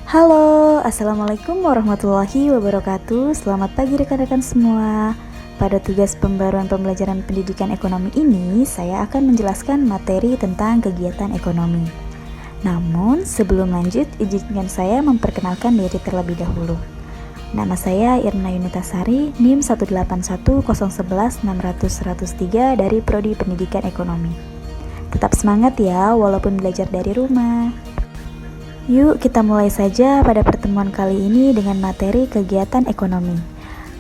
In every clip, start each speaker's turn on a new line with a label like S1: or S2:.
S1: Halo, Assalamualaikum warahmatullahi wabarakatuh. Selamat pagi rekan-rekan semua. Pada tugas pembaruan pembelajaran pendidikan ekonomi ini, saya akan menjelaskan materi tentang kegiatan ekonomi. Namun, sebelum lanjut, izinkan saya memperkenalkan diri terlebih dahulu. Nama saya Irna Yunitasari, NIM 181011600-103 dari Prodi Pendidikan Ekonomi. Tetap semangat ya, walaupun belajar dari rumah. Yuk kita mulai saja pada pertemuan kali ini dengan materi kegiatan ekonomi.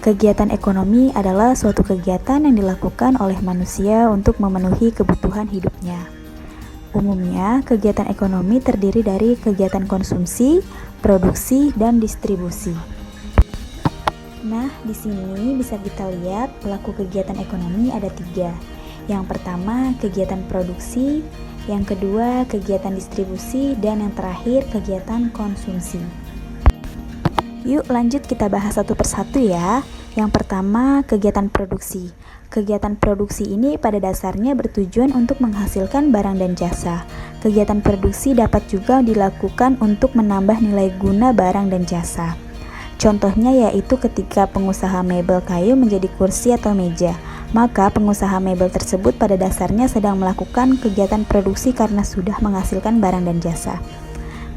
S1: Kegiatan ekonomi adalah suatu kegiatan yang dilakukan oleh manusia untuk memenuhi kebutuhan hidupnya. Umumnya, kegiatan ekonomi terdiri dari kegiatan konsumsi, produksi, dan distribusi. Nah, di sini bisa kita lihat pelaku kegiatan ekonomi ada 3. Yang pertama, kegiatan produksi. Yang kedua, kegiatan distribusi, dan yang terakhir, kegiatan konsumsi. Yuk lanjut kita bahas satu persatu ya. Yang pertama, kegiatan produksi. Kegiatan produksi ini pada dasarnya bertujuan untuk menghasilkan barang dan jasa. Kegiatan produksi dapat juga dilakukan untuk menambah nilai guna barang dan jasa. Contohnya yaitu ketika pengusaha mebel kayu menjadi kursi atau meja. Maka pengusaha mebel tersebut pada dasarnya sedang melakukan kegiatan produksi karena sudah menghasilkan barang dan jasa.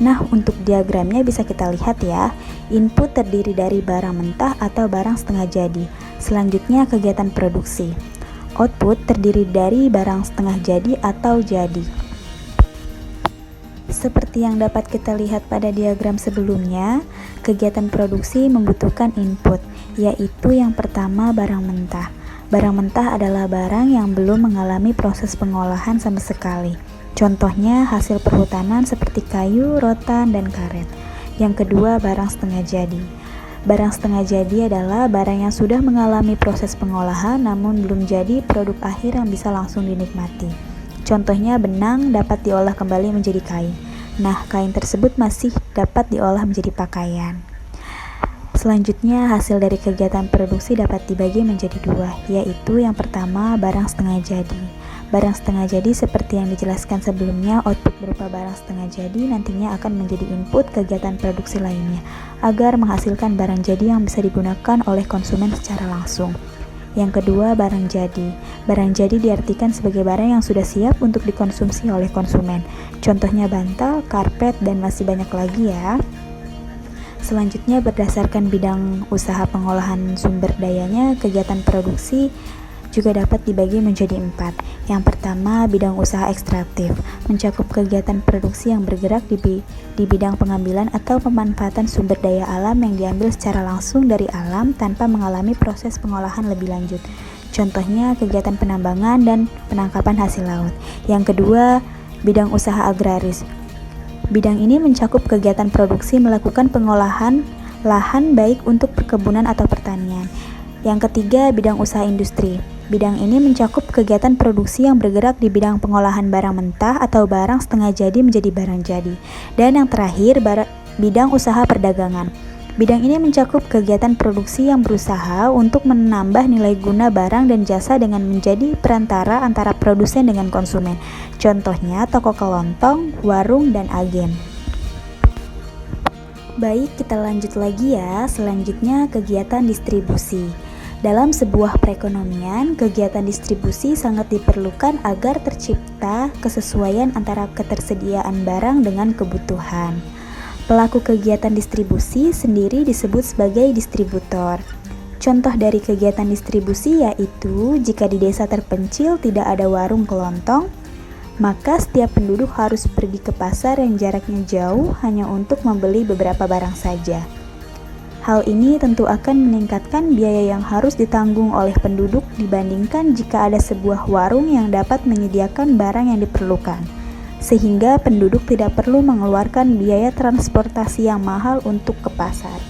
S1: Nah, untuk diagramnya bisa kita lihat ya. Input terdiri dari barang mentah atau barang setengah jadi. Selanjutnya kegiatan produksi. Output terdiri dari barang setengah jadi atau jadi. Seperti yang dapat kita lihat pada diagram sebelumnya, kegiatan produksi membutuhkan input, yaitu yang pertama barang mentah. Barang mentah adalah barang yang belum mengalami proses pengolahan sama sekali. Contohnya hasil perhutanan seperti kayu, rotan, dan karet. Yang kedua, barang setengah jadi. Barang setengah jadi adalah barang yang sudah mengalami proses pengolahan namun belum jadi produk akhir yang bisa langsung dinikmati. Contohnya benang dapat diolah kembali menjadi kain. Nah, kain tersebut masih dapat diolah menjadi pakaian. Selanjutnya, hasil dari kegiatan produksi dapat dibagi menjadi 2, yaitu yang pertama, barang setengah jadi. Barang setengah jadi seperti yang dijelaskan sebelumnya, output berupa barang setengah jadi nantinya akan menjadi input kegiatan produksi lainnya, agar menghasilkan barang jadi yang bisa digunakan oleh konsumen secara langsung. Yang kedua, barang jadi. Barang jadi diartikan sebagai barang yang sudah siap untuk dikonsumsi oleh konsumen. Contohnya bantal, karpet, dan masih banyak lagi ya. Selanjutnya, berdasarkan bidang usaha pengolahan sumber dayanya, kegiatan produksi juga dapat dibagi menjadi 4. Yang pertama, bidang usaha ekstraktif, mencakup kegiatan produksi yang bergerak di bidang pengambilan atau pemanfaatan sumber daya alam yang diambil secara langsung dari alam tanpa mengalami proses pengolahan lebih lanjut. Contohnya, kegiatan penambangan dan penangkapan hasil laut. Yang kedua, bidang usaha agraris. Bidang ini mencakup kegiatan produksi melakukan pengolahan lahan baik untuk perkebunan atau pertanian. Yang ketiga, bidang usaha industri. Bidang ini mencakup kegiatan produksi yang bergerak di bidang pengolahan barang mentah atau barang setengah jadi menjadi barang jadi. Dan yang terakhir, bidang usaha perdagangan. Bidang ini mencakup kegiatan produksi yang berusaha untuk menambah nilai guna barang dan jasa dengan menjadi perantara antara produsen dengan konsumen. Contohnya toko kelontong, warung, dan agen. Baik, kita lanjut lagi ya. Selanjutnya kegiatan distribusi. Dalam sebuah perekonomian, kegiatan distribusi sangat diperlukan agar tercipta kesesuaian antara ketersediaan barang dengan kebutuhan. Pelaku kegiatan distribusi sendiri disebut sebagai distributor. Contoh dari kegiatan distribusi yaitu jika di desa terpencil tidak ada warung kelontong, maka setiap penduduk harus pergi ke pasar yang jaraknya jauh hanya untuk membeli beberapa barang saja. Hal ini tentu akan meningkatkan biaya yang harus ditanggung oleh penduduk dibandingkan jika ada sebuah warung yang dapat menyediakan barang yang diperlukan, sehingga penduduk tidak perlu mengeluarkan biaya transportasi yang mahal untuk ke pasar.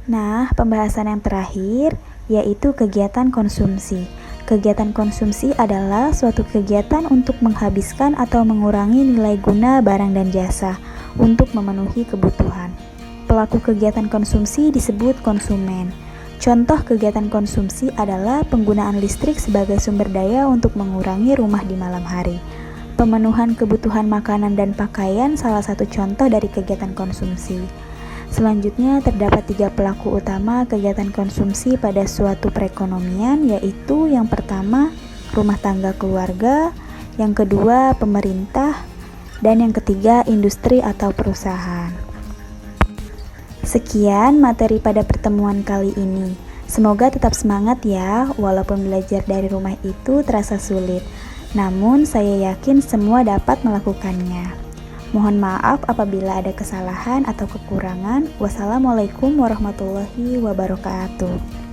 S1: Nah, pembahasan yang terakhir yaitu kegiatan konsumsi. Kegiatan konsumsi adalah suatu kegiatan untuk menghabiskan atau mengurangi nilai guna barang dan jasa untuk memenuhi kebutuhan. Pelaku kegiatan konsumsi disebut konsumen. Contoh kegiatan konsumsi adalah penggunaan listrik sebagai sumber daya untuk mengurangi rumah di malam hari. Pemenuhan kebutuhan makanan dan pakaian salah satu contoh dari kegiatan konsumsi. Selanjutnya terdapat 3 pelaku utama kegiatan konsumsi pada suatu perekonomian, yaitu yang pertama rumah tangga keluarga, yang kedua pemerintah, dan yang ketiga industri atau perusahaan. Sekian materi pada pertemuan kali ini. Semoga tetap semangat ya, walaupun belajar dari rumah itu terasa sulit. Namun saya yakin semua dapat melakukannya. Mohon maaf apabila ada kesalahan atau kekurangan. Wassalamualaikum warahmatullahi wabarakatuh.